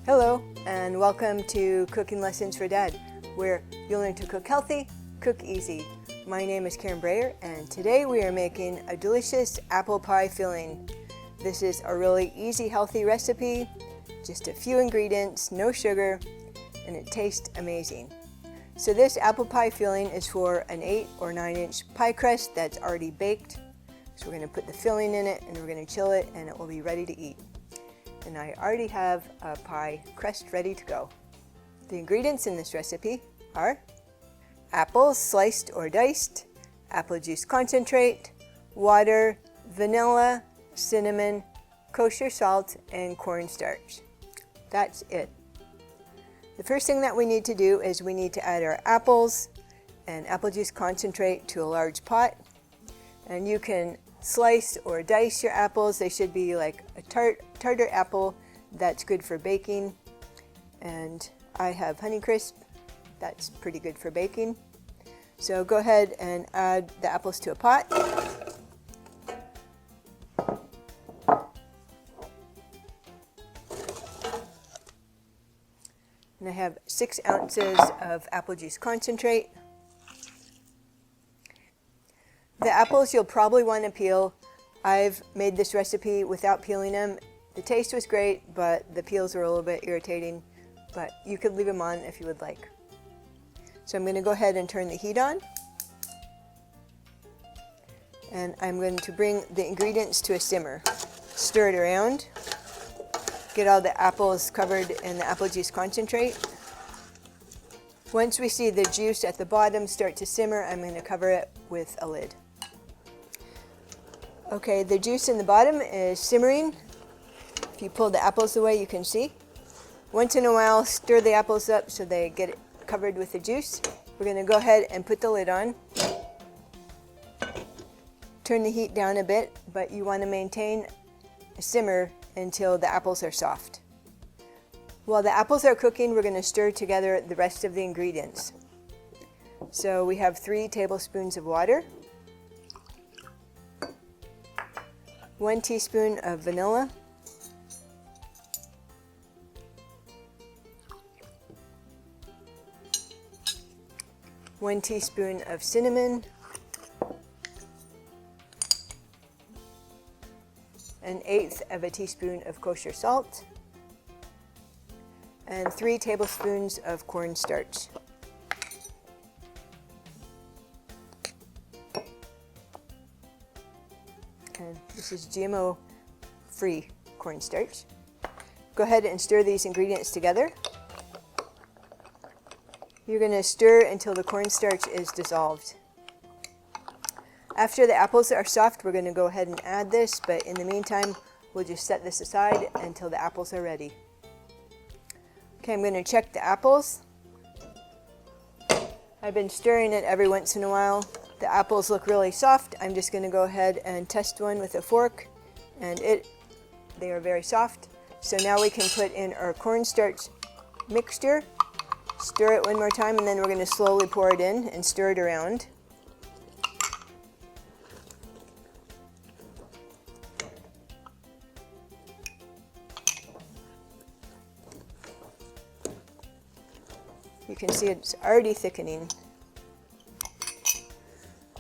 Hello and welcome to Cooking Lessons for Dad, where you'll learn to cook healthy, cook easy. My name is Breyer and today we are making a delicious apple pie filling. This is a really easy, healthy recipe, just a few ingredients, no sugar, and it tastes amazing. So this apple pie filling is for an 8 or 9 inch pie crust that's already baked. So we're going to put the filling in it and we're going to chill it and it will be ready to eat. And I already have a pie crust ready to go. The ingredients in this recipe are apples sliced or diced, apple juice concentrate, water, vanilla, cinnamon, kosher salt, and cornstarch. That's it. The first thing that we need to do is we need to add our apples and apple juice concentrate to a large pot. And you can slice or dice your apples. They should be like a tartar apple that's good for baking. And I have Honeycrisp, that's pretty good for baking. So go ahead and add the apples to a pot. And I have 6 ounces of apple juice concentrate. The apples you'll probably want to peel. I've made this recipe without peeling them. The taste was great, but the peels were a little bit irritating, but you could leave them on if you would like. So I'm going to go ahead and turn the heat on. And I'm going to bring the ingredients to a simmer. Stir it around. Get all the apples covered in the apple juice concentrate. Once we see the juice at the bottom start to simmer, I'm going to cover it with a lid. Okay, the juice in the bottom is simmering. If you pull the apples away, you can see. Once in a while, stir the apples up so they get it covered with the juice. We're going to go ahead and put the lid on. Turn the heat down a bit, but you want to maintain a simmer until the apples are soft. While the apples are cooking, we're going to stir together the rest of the ingredients. So we have 3 tablespoons of water, 1 teaspoon of vanilla, 1 teaspoon of cinnamon, 1/8 of a teaspoon of kosher salt, and 3 tablespoons of cornstarch. And this is GMO-free cornstarch. Go ahead and stir these ingredients together. You're going to stir until the cornstarch is dissolved. After the apples are soft, we're going to go ahead and add this, but in the meantime, we'll just set this aside until the apples are ready. Okay, I'm going to check the apples. I've been stirring it every once in a while. The apples look really soft. I'm just going to go ahead and test one with a fork, and they are very soft. So now we can put in our cornstarch mixture, stir it one more time, and then we're going to slowly pour it in and stir it around. You can see it's already thickening.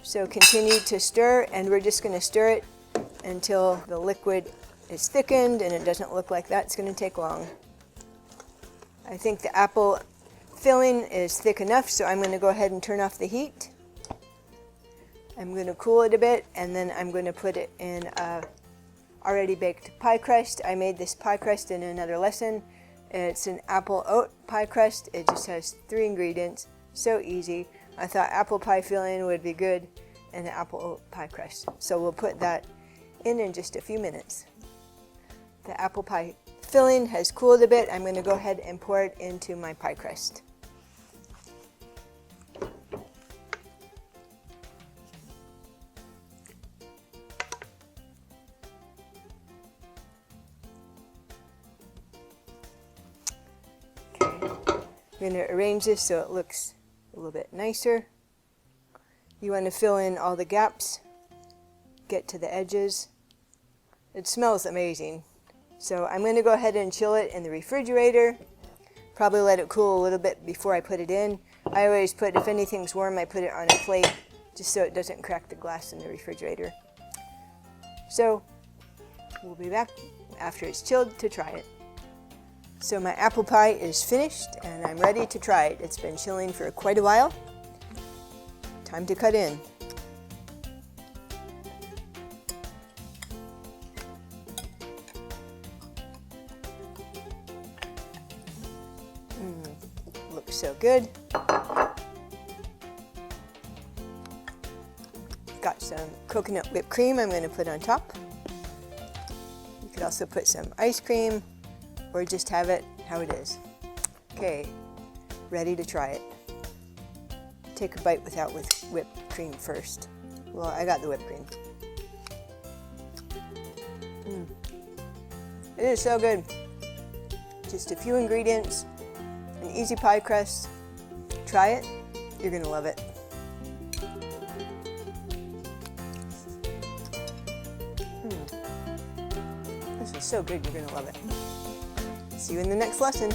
So continue to stir, and we're just going to stir it until the liquid is thickened and it doesn't look like that. It's going to take long. I think the apple filling is thick enough, so I'm going to go ahead and turn off the heat. I'm going to cool it a bit, and then I'm going to put it in a already baked pie crust. I made this pie crust in another lesson. It's an apple oat pie crust. It just has 3 ingredients, so easy. I thought apple pie filling would be good in an apple oat pie crust. So we'll put that in just a few minutes. The apple pie filling has cooled a bit. I'm going to go ahead and pour it into my pie crust. I'm going to arrange this so it looks a little bit nicer. You want to fill in all the gaps, get to the edges. It smells amazing. So I'm going to go ahead and chill it in the refrigerator. Probably let it cool a little bit before I put it in. I always put, if anything's warm, I put it on a plate just so it doesn't crack the glass in the refrigerator. So we'll be back after it's chilled to try it. So my apple pie is finished and I'm ready to try it. It's been chilling for quite a while. Time to cut in. Looks so good. Got some coconut whipped cream I'm going to put on top. You could also put some ice cream or just have it how it is. Okay, ready to try it. Take a bite without whipped cream first. Well, I got the whipped cream. It is so good. Just a few ingredients, an easy pie crust. Try it, you're gonna love it. This is so good, you're gonna love it. See you in the next lesson.